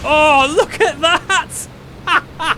Oh, look at that!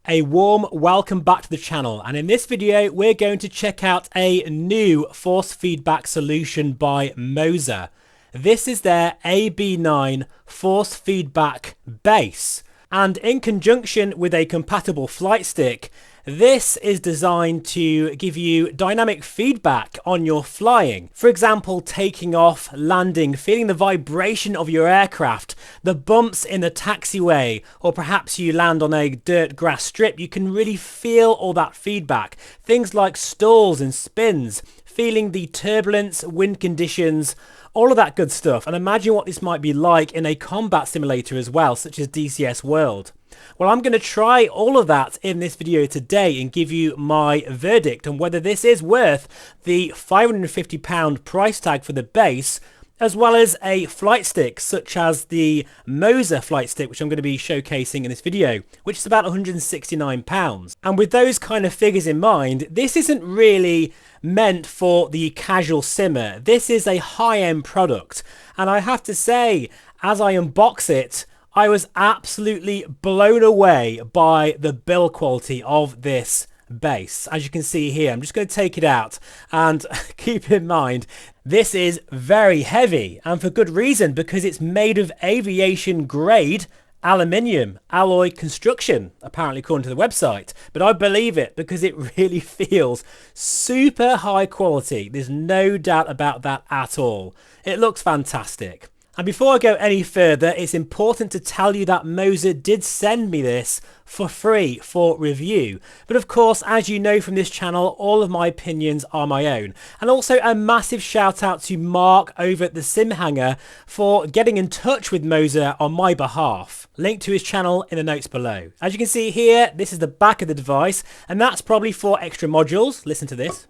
A warm welcome back to the channel, and in this video we're going to check out a new force feedback solution by MOZA. This is their AB9 force feedback base, and in conjunction with a compatible flight stick, this is designed to give you dynamic feedback on your flying. For example, taking off, landing, feeling the vibration of your aircraft, the bumps in the taxiway, or perhaps you land on a dirt grass strip. You can really feel all that feedback. Things like stalls and spins, feeling the turbulence, wind conditions, all of that good stuff. And imagine what this might be like in a combat simulator as well, such as DCS World. Well, I'm going to try all of that in this video today and give you my verdict on whether this is worth the £550 price tag for the base, as well as a flight stick such as the MOZA flight stick, which I'm going to be showcasing in this video, which is about £169. And with those kind of figures in mind, this isn't really meant for the casual simmer. This is a high-end product, and I have to say, as I unbox it, I was absolutely blown away by the build quality of this base. As you can see here, I'm just going to take it out, and keep in mind, this is very heavy, and for good reason, because it's made of aviation grade aluminium alloy construction, apparently according to the website. But I believe it because it really feels super high quality. There's no doubt about that at all. It looks fantastic. And before I go any further, it's important to tell you that MOZA did send me this for free for review. But of course, as you know from this channel, all of my opinions are my own. And also a massive shout out to Mark over at the Sim Hangar for getting in touch with MOZA on my behalf. Link to his channel in the notes below. As you can see here, this is the back of the device, and that's probably for extra modules. Listen to this.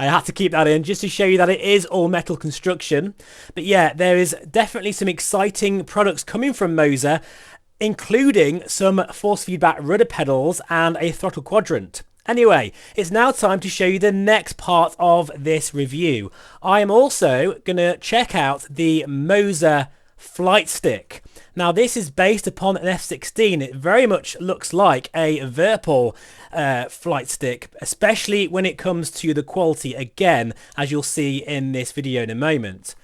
I had to keep that in just to show you that it is all metal construction. But yeah, there is definitely some exciting products coming from MOZA, including some force feedback rudder pedals and a throttle quadrant. Anyway, it's now time to show you the next part of this review. I am also going to check out the MOZA flight stick. Now this is based upon an F16. It very much looks like a Virpil flight stick, especially when it comes to the quality, again, as you'll see in this video in a moment.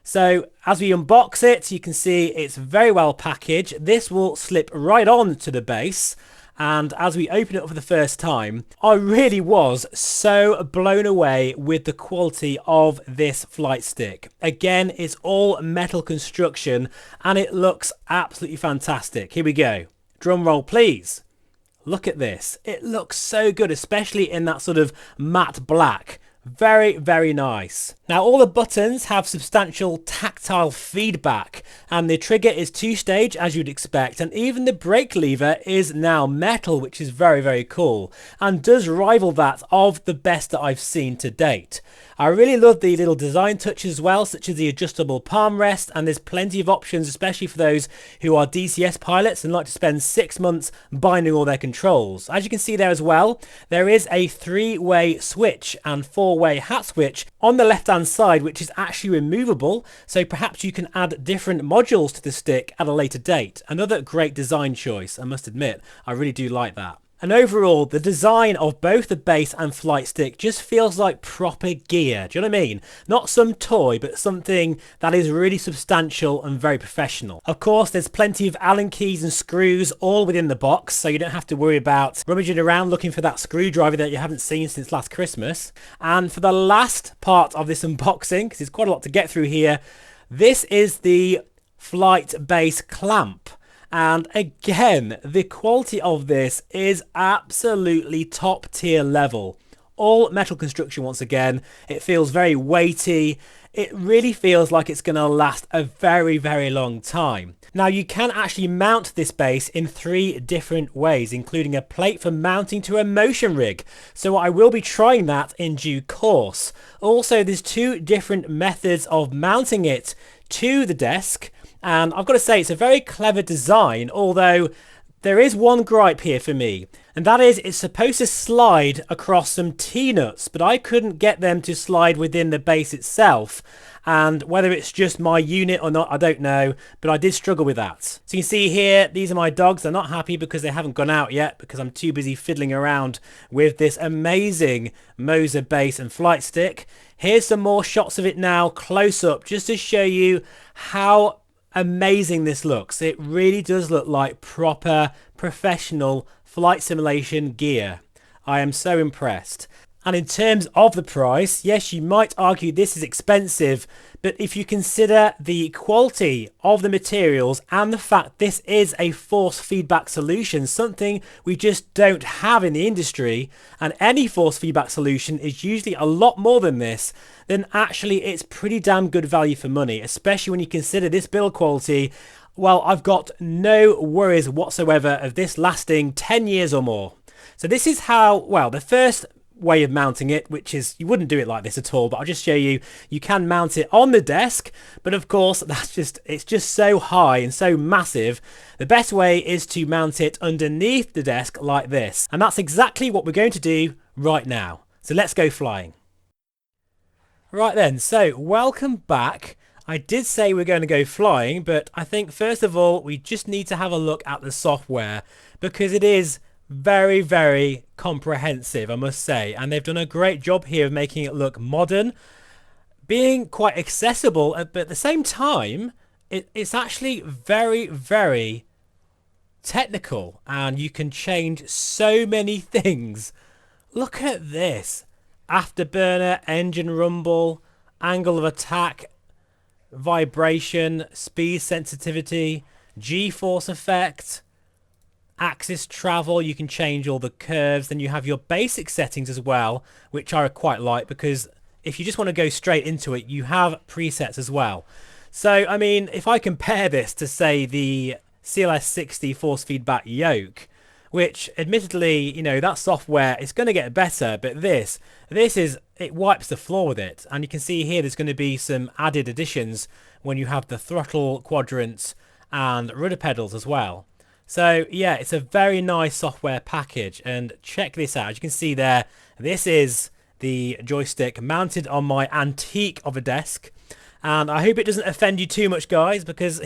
So as we unbox it, you can see it's very well packaged. This will slip right on to the base. And as we open it up for the first time, I really was so blown away with the quality of this flight stick. Again, it's all metal construction and it looks absolutely fantastic. Here we go. Drum roll, please. Look at this. It looks so good, especially in that sort of matte black. Very, very nice. Now all the buttons have substantial tactile feedback, and the trigger is two-stage as you'd expect, and even the brake lever is now metal, which is very, very cool and does rival that of the best that I've seen to date. I really love the little design touches as well, such as the adjustable palm rest, and there's plenty of options, especially for those who are DCS pilots and like to spend 6 months binding all their controls. As you can see there as well, there is a 3-way switch and 4-way hat switch on the left hand side, which is actually removable, so perhaps you can add different modules to the stick at a later date. Another great design choice, I must admit. I really do like that. And overall, the design of both the base and flight stick just feels like proper gear. Do you know what I mean? Not some toy, but something that is really substantial and very professional. Of course, there's plenty of Allen keys and screws all within the box, so you don't have to worry about rummaging around looking for that screwdriver that you haven't seen since last Christmas. And for the last part of this unboxing, because there's quite a lot to get through here, this is the flight base clamp. And again, the quality of this is absolutely top tier level. All metal construction once again. It feels very weighty. It really feels like it's going to last a very, very long time. Now you can actually mount this base in 3 different ways, including a plate for mounting to a motion rig. So I will be trying that in due course. Also, there's 2 different methods of mounting it to the desk. And I've got to say, it's a very clever design, although there is one gripe here for me. And that is, it's supposed to slide across some T-nuts, but I couldn't get them to slide within the base itself. And whether it's just my unit or not, I don't know, but I did struggle with that. So you can see here, these are my dogs. They're not happy because they haven't gone out yet because I'm too busy fiddling around with this amazing MOZA base and flight stick. Here's some more shots of it now, close up, just to show you how amazing this looks. It really does look like proper professional flight simulation gear. I am so impressed. And in terms of the price, yes, you might argue this is expensive, but if you consider the quality of the materials and the fact this is a force feedback solution, something we just don't have in the industry, and any force feedback solution is usually a lot more than this, then actually it's pretty damn good value for money, especially when you consider this build quality. Well, I've got no worries whatsoever of this lasting 10 years or more. So this is how, well, the first way of mounting it, which is, you wouldn't do it like this at all, but I'll just show you. You can mount it on the desk, but of course it's just so high and so massive. The best way is to mount it underneath the desk like this, and that's exactly what we're going to do right now. So let's go flying. Right then, so welcome back. I did say we're going to go flying, but I think first of all we just need to have a look at the software, because it is very, very comprehensive, I must say, and they've done a great job here of making it look modern, being quite accessible, but at the same time it's actually very, very technical, and you can change so many things. Look at this: afterburner, engine rumble, angle of attack, vibration, speed sensitivity, G-force effect, axis travel. You can change all the curves. Then you have your basic settings as well, which I quite like, because if you just want to go straight into it, you have presets as well. So I mean, if I compare this to, say, the CLS60 force feedback yoke, which admittedly, you know, that software is going to get better, but this is, it wipes the floor with it. And you can see here there's going to be some added additions when you have the throttle quadrants and rudder pedals as well. So yeah, it's a very nice software package. And check this out. As you can see there, this is the joystick mounted on my antique of a desk. And I hope it doesn't offend you too much, guys, because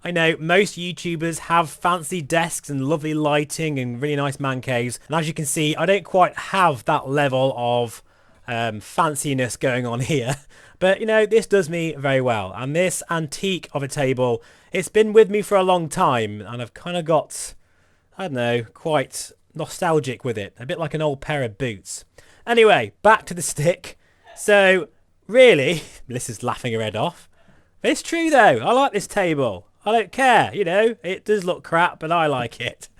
I know most YouTubers have fancy desks and lovely lighting and really nice man caves. And as you can see, I don't quite have that level of fanciness going on here. But, you know, this does me very well. And this antique of a table, it's been with me for a long time. And I've kind of got, I don't know, quite nostalgic with it. A bit like an old pair of boots. Anyway, back to the stick. So, really, Melissa's laughing her head off. It's true, though. I like this table. I don't care, you know, it does look crap, but I like it.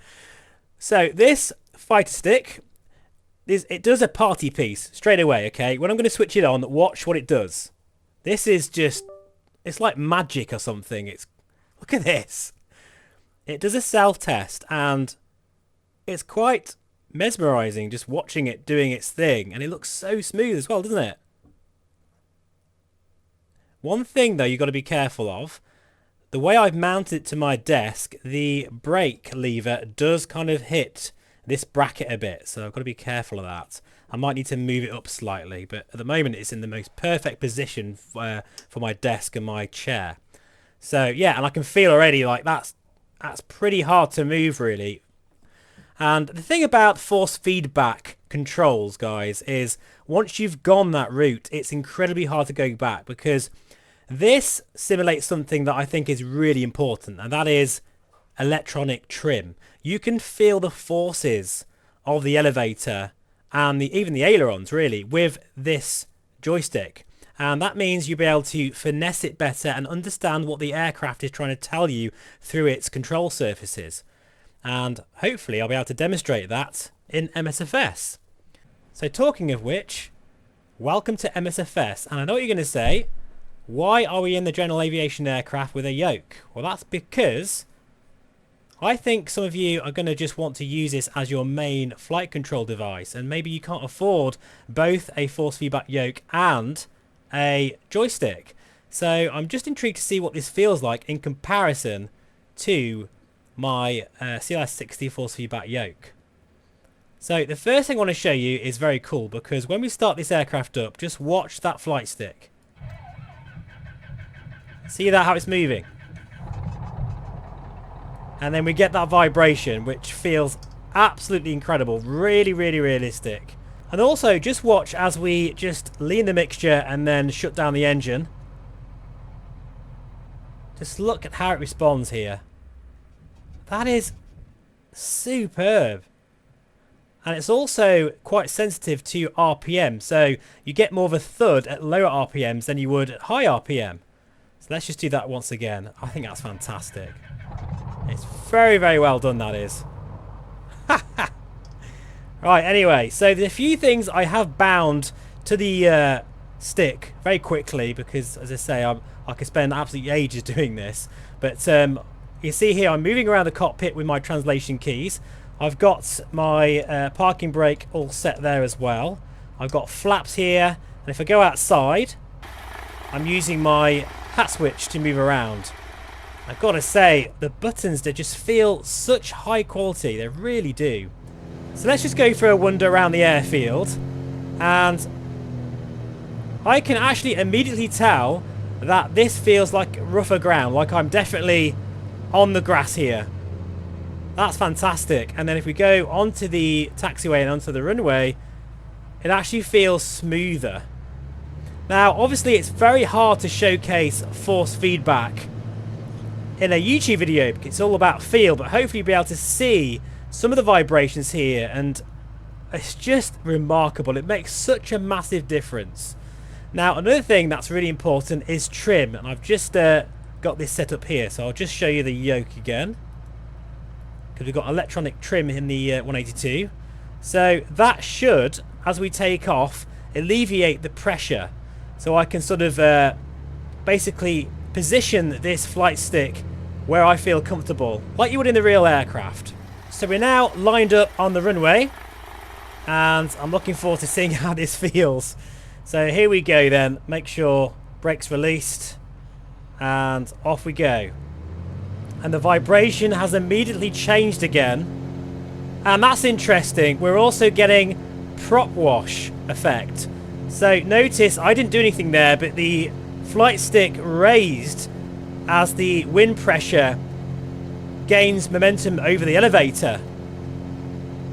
So this fighter stick, it does a party piece straight away, okay? When I'm going to switch it on, watch what it does. This is just, it's like magic or something. Look at this. It does a self-test, and it's quite mesmerizing just watching it doing its thing. And it looks so smooth as well, doesn't it? One thing, though, you've got to be careful of. The way I've mounted it to my desk, the brake lever does kind of hit this bracket a bit, so I've got to be careful of that. I might need to move it up slightly, but at the moment it's in the most perfect position for my desk and my chair. So yeah, and I can feel already like that's pretty hard to move, really. And the thing about force feedback controls, guys, is once you've gone that route, it's incredibly hard to go back, because this simulates something that I think is really important, and that is electronic trim. You can feel the forces of the elevator and even the ailerons, really, with this joystick. And that means you'll be able to finesse it better and understand what the aircraft is trying to tell you through its control surfaces. And hopefully I'll be able to demonstrate that in MSFS. So talking of which, welcome to MSFS. And I know what you're going to say. Why are we in the general aviation aircraft with a yoke? Well, that's because I think some of you are going to just want to use this as your main flight control device, and maybe you can't afford both a force feedback yoke and a joystick. So I'm just intrigued to see what this feels like in comparison to my CLS60 force feedback yoke. So the first thing I want to show you is very cool, because when we start this aircraft up, just watch that flight stick. See that, how it's moving? And then we get that vibration, which feels absolutely incredible. Really, really realistic. And also, just watch as we just lean the mixture and then shut down the engine. Just look at how it responds here. That is superb. And it's also quite sensitive to RPM. So you get more of a thud at lower RPMs than you would at high RPM. So let's just do that once again. I think that's fantastic. It's very, very well done, that is. Right, anyway, so there's a few things I have bound to the stick very quickly, because, as I say, I could spend absolutely ages doing this. But you see here, I'm moving around the cockpit with my translation keys. I've got my parking brake all set there as well. I've got flaps here, and if I go outside, I'm using my hat switch to move around. I've got to say, the buttons, they just feel such high quality. They really do. So let's just go for a wander around the airfield. And I can actually immediately tell that this feels like rougher ground. Like I'm definitely on the grass here. That's fantastic. And then if we go onto the taxiway and onto the runway, it actually feels smoother. Now, obviously, it's very hard to showcase force feedback in a YouTube video, because it's all about feel, but hopefully you'll be able to see some of the vibrations here, and it's just remarkable. It makes such a massive difference. Now, another thing that's really important is trim, and I've just got this set up here, so I'll just show you the yoke again, because we've got electronic trim in the 182. So that should, as we take off, alleviate the pressure, so I can sort of basically position this flight stick where I feel comfortable, like you would in the real aircraft. So we're now lined up on the runway, and I'm looking forward to seeing how this feels. So here we go then. Make sure brakes released, and off we go. And the vibration has immediately changed again, and that's interesting. We're also getting prop wash effect. So notice I didn't do anything there, but the flight stick raised as the wind pressure gains momentum over the elevator.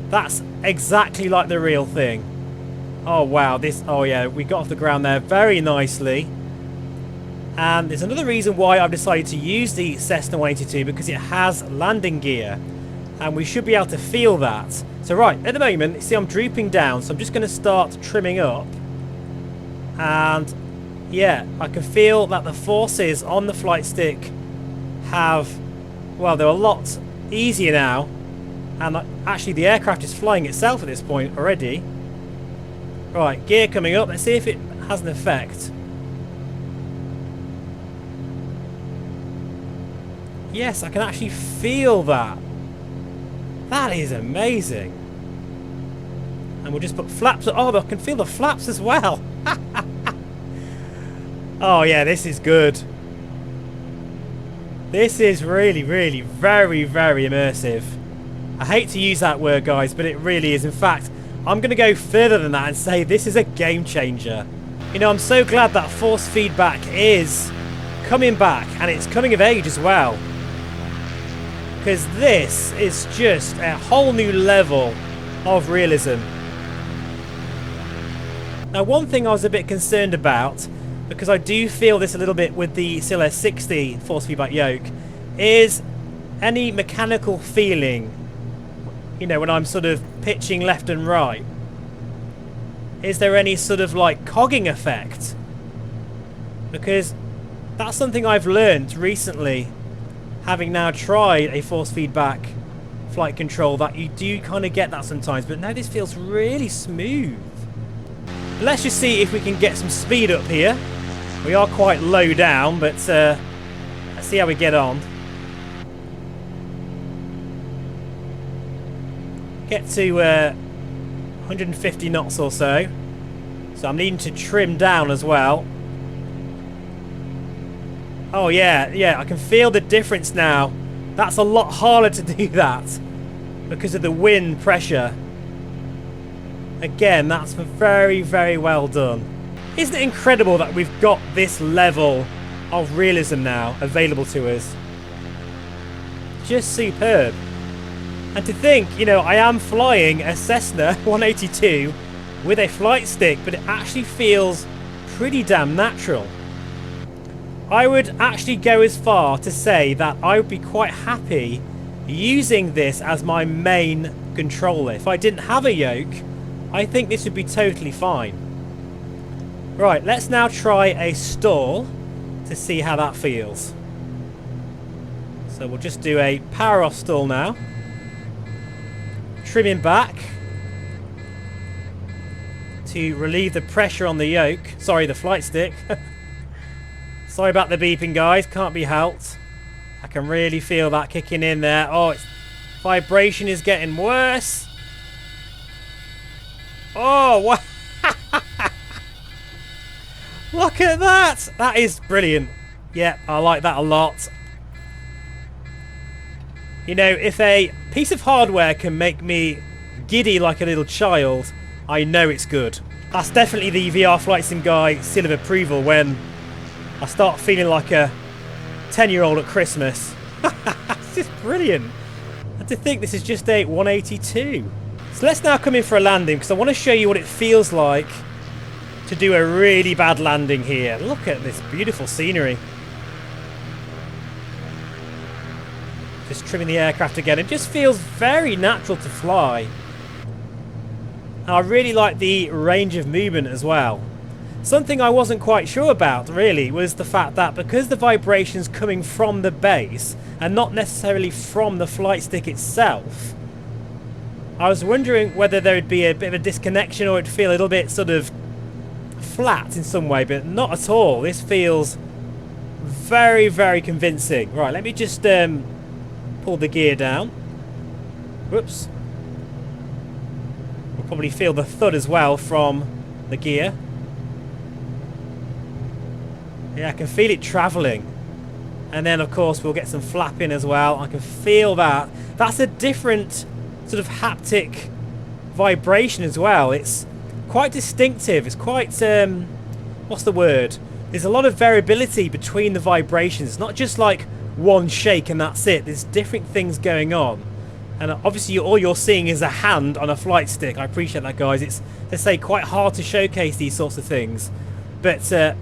That's exactly like the real thing. Oh wow, oh yeah, we got off the ground there very nicely. And there's another reason why I've decided to use the Cessna 182, because it has landing gear, and we should be able to feel that. So right, at the moment, you see I'm drooping down, so I'm just going to start trimming up. And yeah, I can feel that the forces on the flight stick have, well, they're a lot easier now. And actually the aircraft is flying itself at this point already. Right, gear coming up. Let's see if it has an effect. Yes, I can actually feel that. That is amazing. And we'll just put flaps. Oh, I can feel the flaps as well. Oh yeah, this is good. This is really, really very, very immersive. I hate to use that word, guys, but it really is. In fact, I'm going to go further than that and say this is a game changer. You know, I'm so glad that force feedback is coming back, and it's coming of age as well. Because this is just a whole new level of realism. Now, one thing I was a bit concerned about, because I do feel this a little bit with the CLS 60 force feedback yoke, is any mechanical feeling, you know, when I'm sort of pitching left and right. Is there any sort of like cogging effect? Because that's something I've learned recently, having now tried a force feedback flight control, that you do kind of get that sometimes, but now this feels really smooth. Let's just see if we can get some speed up here. We are quite low down, but let's see how we get on. Get to 150 knots or so. So I'm needing to trim down as well. Oh yeah, I can feel the difference now. That's a lot harder to do that because of the wind pressure. Again, that's very, very well done. Isn't it incredible that we've got this level of realism now available to us? Just superb. And to think, you know, I am flying a Cessna 182 with a flight stick, but it actually feels pretty damn natural. I would actually go as far to say that I would be quite happy using this as my main controller. If I didn't have a yoke, I think this would be totally fine. Right, let's now try a stall to see how that feels. So we'll just do a power off stall now. Trimming back to relieve the pressure on the yoke. Sorry, the flight stick. Sorry about the beeping, guys. Can't be helped. I can really feel that kicking in there. Oh, vibration is getting worse. Oh, what? Look at that. That is brilliant. Yeah, I like that a lot. You know, if a piece of hardware can make me giddy like a little child, I know it's good. That's definitely the VR Flight Sim guy seal of approval when I start feeling like a 10-year-old at Christmas. It's just brilliant. And to think this is just a 182. So let's now come in for a landing because I want to show you what it feels like to do a really bad landing here. Look at this beautiful scenery. Just trimming the aircraft again. It just feels very natural to fly. And I really like the range of movement as well. Something I wasn't quite sure about really was the fact that because the vibration's coming from the base and not necessarily from the flight stick itself, I was wondering whether there would be a bit of a disconnection or it'd feel a little bit sort of flat in some way, but not at all. This feels very, very convincing. Right, let me just pull the gear down. Whoops. We'll probably feel the thud as well from the gear. Yeah, I can feel it travelling. And then, of course, we'll get some flapping as well. I can feel that. That's a different sort of haptic vibration as well. It's quite distinctive. It's quite, what's the word? There's a lot of variability between the vibrations. It's not just like one shake and that's it. There's different things going on. And obviously all you're seeing is a hand on a flight stick. I appreciate that, guys. It's, let's say, quite hard to showcase these sorts of things. But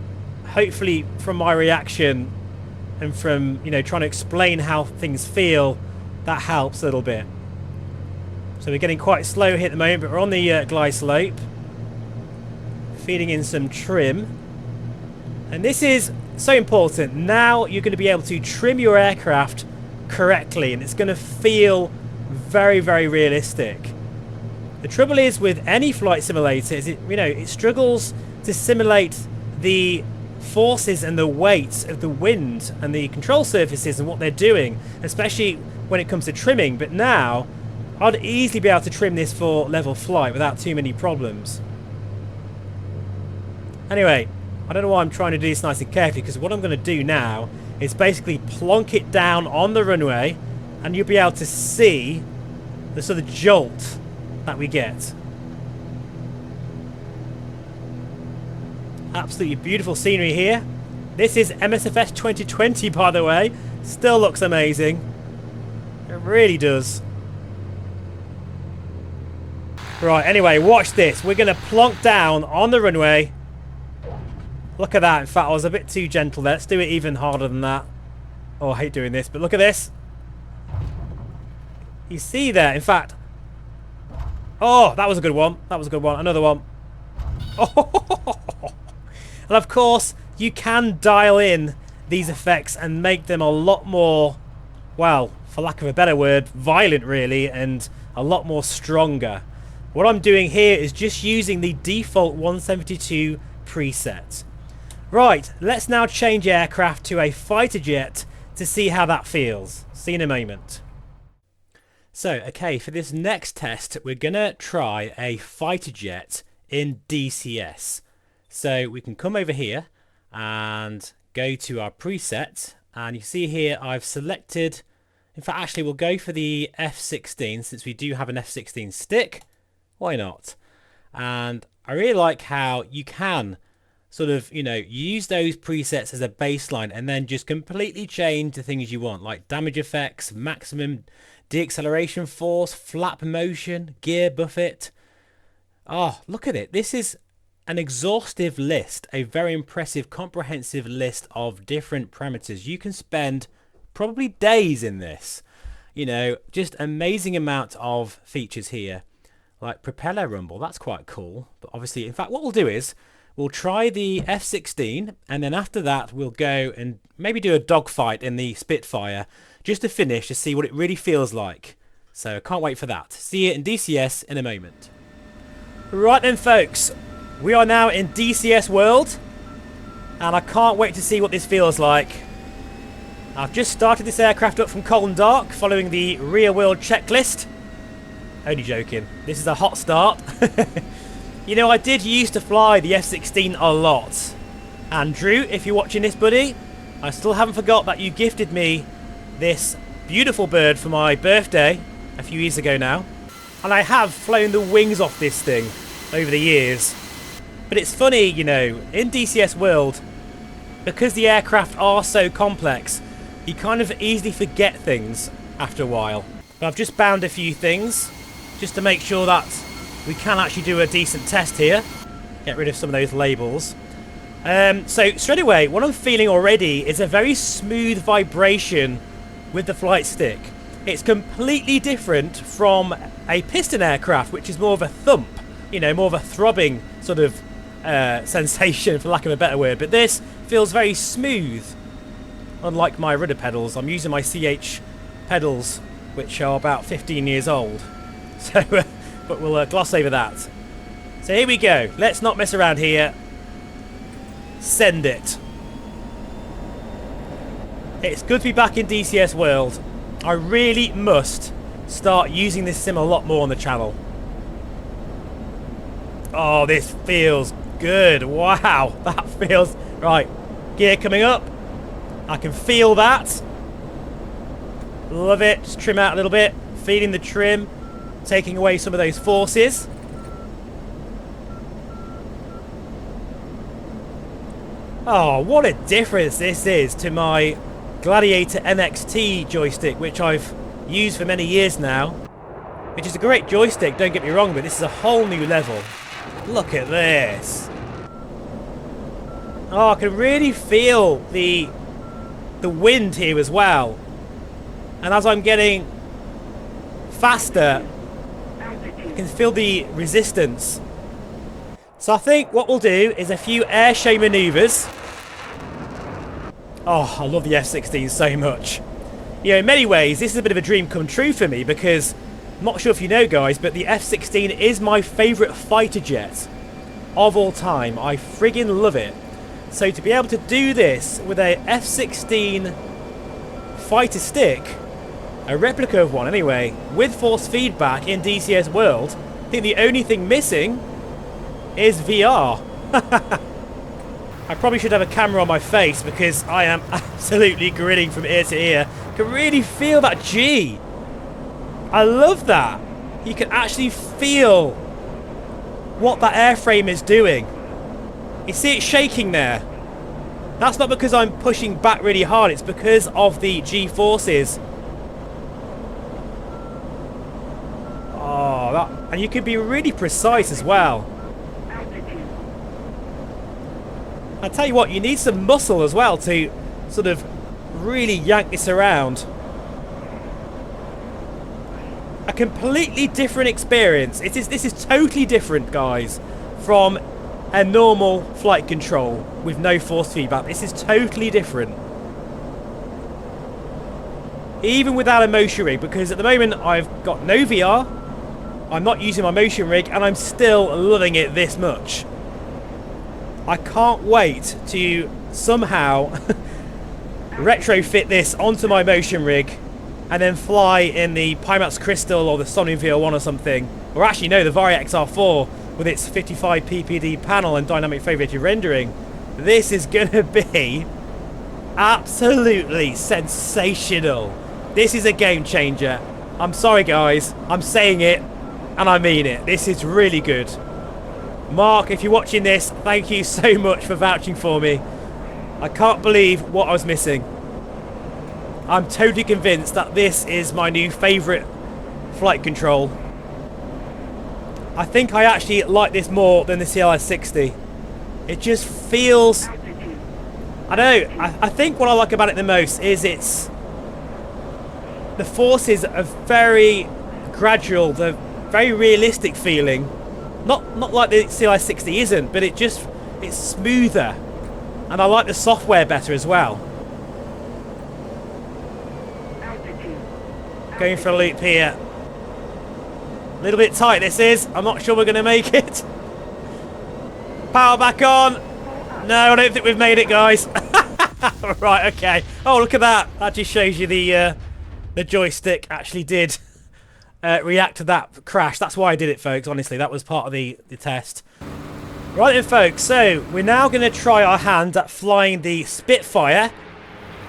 hopefully from my reaction and from, you know, trying to explain how things feel, that helps a little bit. So we're getting quite slow here at the moment, but we're on the glide slope. Feeding in some trim. And this is so important. Now you're going to be able to trim your aircraft correctly, and it's going to feel very, very realistic. The trouble is with any flight simulator is it struggles to simulate the forces and the weight of the wind and the control surfaces and what they're doing, especially when it comes to trimming. But now I'd easily be able to trim this for level flight without too many problems. Anyway, I don't know why I'm trying to do this nice and carefully, because what I'm going to do now is basically plonk it down on the runway and you'll be able to see the sort of jolt that we get. Absolutely beautiful scenery here. This is MSFS 2020, by the way. Still looks amazing. It really does. Right, anyway, watch this. We're going to plonk down on the runway. Look at that. In fact, I was a bit too gentle there. Let's do it even harder than that. Oh, I hate doing this, but look at this. You see there, in fact. Oh, that was a good one. That was a good one. Another one. Oh, and of course, you can dial in these effects and make them a lot more, well, for lack of a better word, violent really, and a lot more stronger. What I'm doing here is just using the default 172 preset. Right, let's now change aircraft to a fighter jet to see how that feels. See you in a moment. So, okay, for this next test, we're going to try a fighter jet in DCS. So we can come over here and go to our preset, and you see here I've selected, in fact actually we'll go for the F16 since we do have an F16 stick. Why not? And I really like how you can sort of, you know, use those presets as a baseline and then just completely change the things you want, like damage effects, maximum deacceleration force, flap motion, gear buffet. Oh, look at it. This is an exhaustive list, a very impressive, comprehensive list of different parameters. You can spend probably days in this. You know, just amazing amount of features here. Like propeller rumble, that's quite cool. But obviously, in fact, what we'll do is we'll try the F16, and then after that, we'll go and maybe do a dogfight in the Spitfire just to finish to see what it really feels like. So can't wait for that. See you in DCS in a moment. Right then, folks, we are now in DCS World, and I can't wait to see what this feels like. I've just started this aircraft up from cold and dark, following the real world checklist. Only joking. This is a hot start. You know, I did used to fly the F-16 a lot. And Drew, if you're watching this, buddy, I still haven't forgot that you gifted me this beautiful bird for my birthday a few years ago now. And I have flown the wings off this thing over the years. But it's funny, you know, in DCS World, because the aircraft are so complex, you kind of easily forget things after a while. But I've just bound a few things just to make sure that we can actually do a decent test here. Get rid of some of those labels. So straight away, what I'm feeling already is a very smooth vibration with the flight stick. It's completely different from a piston aircraft, which is more of a thump, you know, more of a throbbing sort of sensation, for lack of a better word. But this feels very smooth, unlike my rudder pedals. I'm using my CH pedals, which are about 15 years old. So, but we'll gloss over that. So here we go. Let's not mess around here. Send it. It's good to be back in DCS World. I really must start using this sim a lot more on the channel. Oh, this feels good. Wow, that feels... Right, gear coming up. I can feel that. Love it. Just trim out a little bit. Feeling the trim. Taking away some of those forces. Oh, what a difference this is to my Gladiator MXT joystick, which I've used for many years now. Which is a great joystick, don't get me wrong, but this is a whole new level. Look at this. Oh, I can really feel the wind here as well. And as I'm getting faster, I can feel the resistance. So I think what we'll do is a few air show maneuvers. Oh, I love the F-16 so much. You know, in many ways, this is a bit of a dream come true for me, because I'm not sure if you know, guys, but the F-16 is my favourite fighter jet of all time. I friggin' love it. So to be able to do this with a F-16 fighter stick, a replica of one anyway, with force feedback in DCS World, I think the only thing missing is VR. I probably should have a camera on my face, because I am absolutely grinning from ear to ear. I can really feel that G. I love that. You can actually feel what that airframe is doing. You see it shaking there. That's not because I'm pushing back really hard, it's because of the G forces. Oh, that, and you can be really precise as well. I tell you what, you need some muscle as well to sort of really yank this around. A completely different experience. This is totally different, guys, from a normal flight control with no force feedback. This is totally different. Even without a motion rig, because at the moment I've got no VR, I'm not using my motion rig, and I'm still loving it this much. I can't wait to somehow retrofit this onto my motion rig and then fly in the Pimax Crystal or the Somnium VR1 or something. Or actually, no, the Varia XR4 with its 55 ppd panel and dynamic foveated rendering. This is going to be absolutely sensational. This is a game changer. I'm sorry, guys. I'm saying it, and I mean it. This is really good. Mark, if you're watching this, thank you so much for vouching for me. I can't believe what I was missing. I'm totally convinced that this is my new favourite flight control. I think I actually like this more than the CLS60. It just feels... I don't know, I think what I like about it the most is the forces are very gradual, they're very realistic feeling. Not like the CLS60 isn't, but it's smoother. And I like the software better as well. Going for a loop here. A little bit tight this is. I'm not sure we're going to make it. Power back on. No, I don't think we've made it, guys. Right, okay. Oh, look at that. That just shows you the joystick actually did react to that crash. That's why I did it, folks. Honestly, that was part of the test. Right then, folks. So we're now going to try our hand at flying the Spitfire.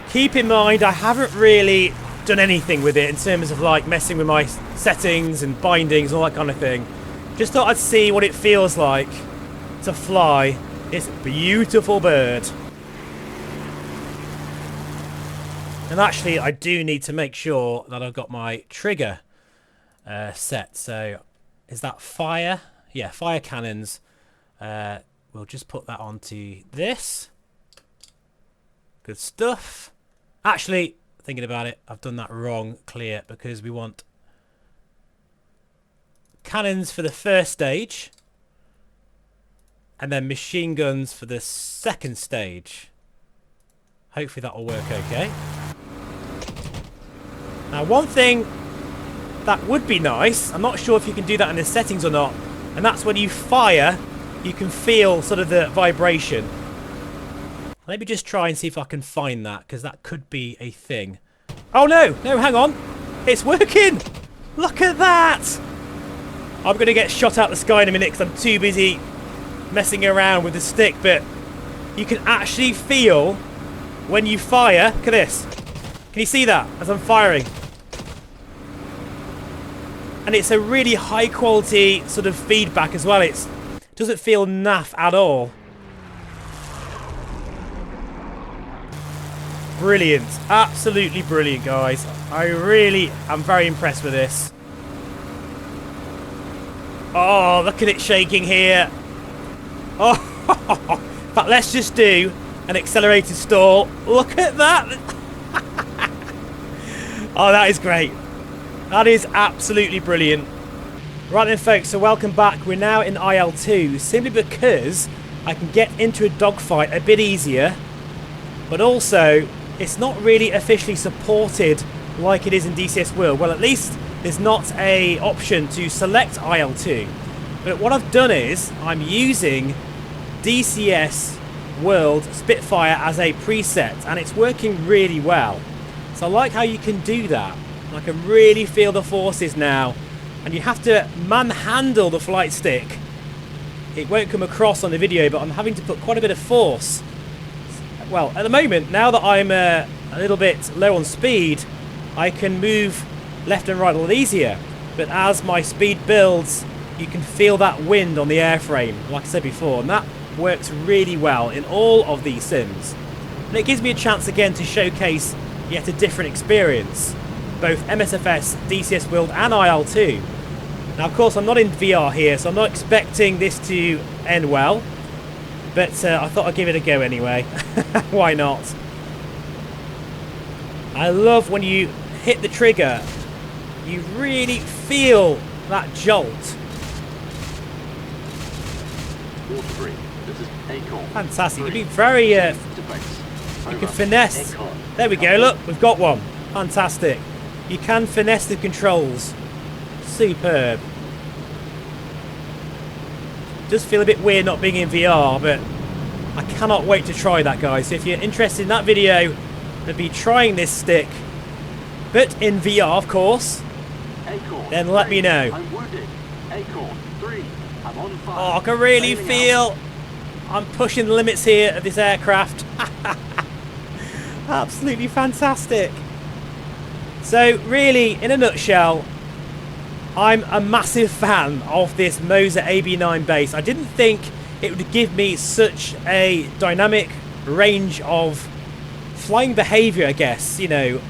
Keep in mind, I haven't really done anything with it in terms of like messing with my settings and bindings and all that kind of thing. Just thought I'd see what it feels like to fly this beautiful bird. And actually, I do need to make sure that I've got my trigger set. So, is that fire? Yeah, fire cannons. We'll just put that onto this. Good stuff. Actually, thinking about it, I've done that wrong, clear, because we want cannons for the first stage and then machine guns for the second stage. Hopefully that will work okay. Now, one thing that would be nice, I'm not sure if you can do that in the settings or not, and that's when you fire, you can feel sort of the vibration. Let me just try and see if I can find that, because that could be a thing. Oh no, no, hang on. It's working. Look at that. I'm going to get shot out the sky in a minute because I'm too busy messing around with the stick, but you can actually feel when you fire. Look at this. Can you see that as I'm firing? And it's a really high quality sort of feedback as well. It doesn't feel naff at all. Brilliant. Absolutely brilliant, guys. I really am very impressed with this. Oh, look at it shaking here. Oh, in fact, let's just do an accelerated stall. Look at that. Oh, that is great. That is absolutely brilliant. Right then, folks, so welcome back. We're now in IL2 simply because I can get into a dogfight a bit easier, but also it's not really officially supported like it is in DCS World. Well, at least there's not an option to select IL2. But what I've done is I'm using DCS World Spitfire as a preset, and it's working really well. So I like how you can do that. I can really feel the forces now, and you have to manhandle the flight stick. It won't come across on the video, but I'm having to put quite a bit of force. Well, at the moment, now that I'm a little bit low on speed, I can move left and right a lot easier. But as my speed builds, you can feel that wind on the airframe, like I said before, and that works really well in all of these sims. And it gives me a chance again to showcase yet a different experience, both MSFS, DCS World and IL2. Now, of course, I'm not in VR here, so I'm not expecting this to end well. But I thought I'd give it a go anyway. Why not? I love when you hit the trigger, you really feel that jolt. Fantastic. You can be very... you can finesse. There we go, look, we've got one. Fantastic. You can finesse the controls. Superb. Does feel a bit weird not being in VR, but I cannot wait to try that, guys. So if you're interested in that video, I'll be trying this stick, but in VR, of course, then let me know. Oh, I can really feel I'm pushing the limits here of this aircraft. Absolutely fantastic. So really, in a nutshell, I'm a massive fan of this MOZA AB9 base. I didn't think it would give me such a dynamic range of flying behaviour, I guess. You know,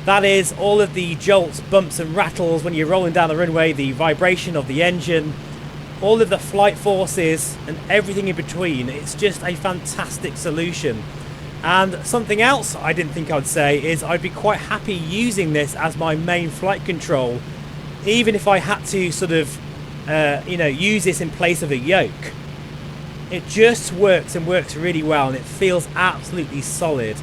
that is all of the jolts, bumps and rattles when you're rolling down the runway, the vibration of the engine, all of the flight forces and everything in between. It's just a fantastic solution. And something else I didn't think I'd say is I'd be quite happy using this as my main flight control, even if I had to sort of, you know, use this in place of a yoke. It just works and works really well, and it feels absolutely solid.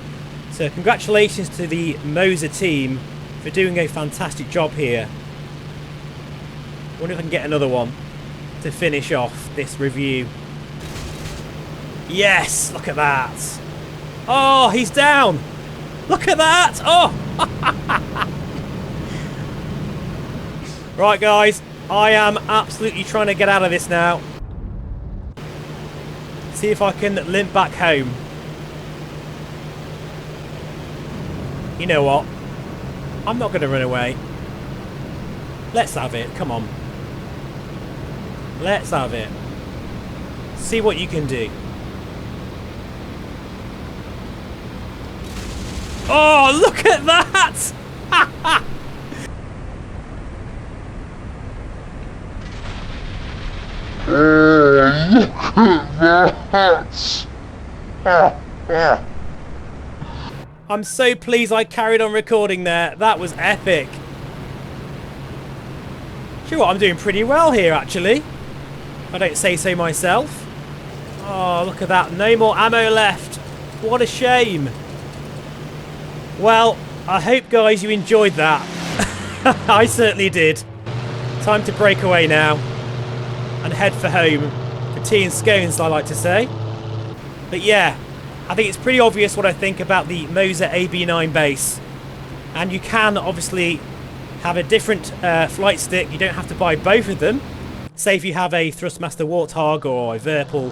So congratulations to the MOZA team for doing a fantastic job here. I wonder if I can get another one to finish off this review. Yes, look at that. Oh, he's down. Look at that. Oh. Right, guys, I am absolutely trying to get out of this now. See if I can limp back home. You know what? I'm not going to run away. Let's have it. Come on. Let's have it. See what you can do. Oh, look at that! I'm so pleased I carried on recording there. That was epic. Sure, what, I'm doing pretty well here, actually. I don't say so myself. Oh, look at that. No more ammo left. What a shame. Well, I hope, guys, you enjoyed that. I certainly did. Time to break away now and head for home. For tea and scones, I like to say. But yeah, I think it's pretty obvious what I think about the MOZA AB9 base. And you can obviously have a different flight stick. You don't have to buy both of them. Say if you have a Thrustmaster Warthog or a Virpil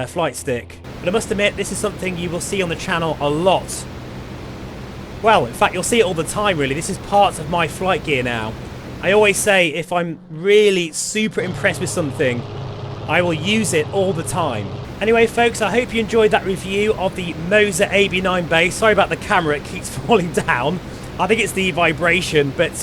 flight stick. But I must admit, this is something you will see on the channel a lot. Well, in fact, you'll see it all the time, really. This is part of my flight gear now. I always say if I'm really super impressed with something, I will use it all the time. Anyway, folks, I hope you enjoyed that review of the MOZA AB9 base. Sorry about the camera, it keeps falling down. I think it's the vibration, but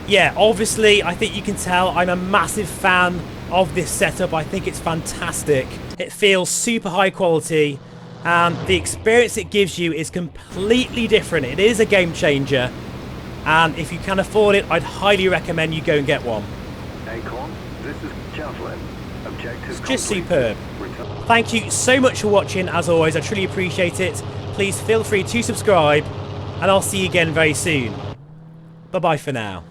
yeah, obviously, I think you can tell I'm a massive fan of this setup. I think it's fantastic. It feels super high quality, and the experience it gives you is completely different. It is a game changer, and if you can afford it, I'd highly recommend you go and get one. Acorn, this is Javelin. Objective It's just complete. superb. Thank you so much for watching. As always, I truly appreciate it. Please feel free to subscribe, and I'll see you again very soon. Bye-bye for now.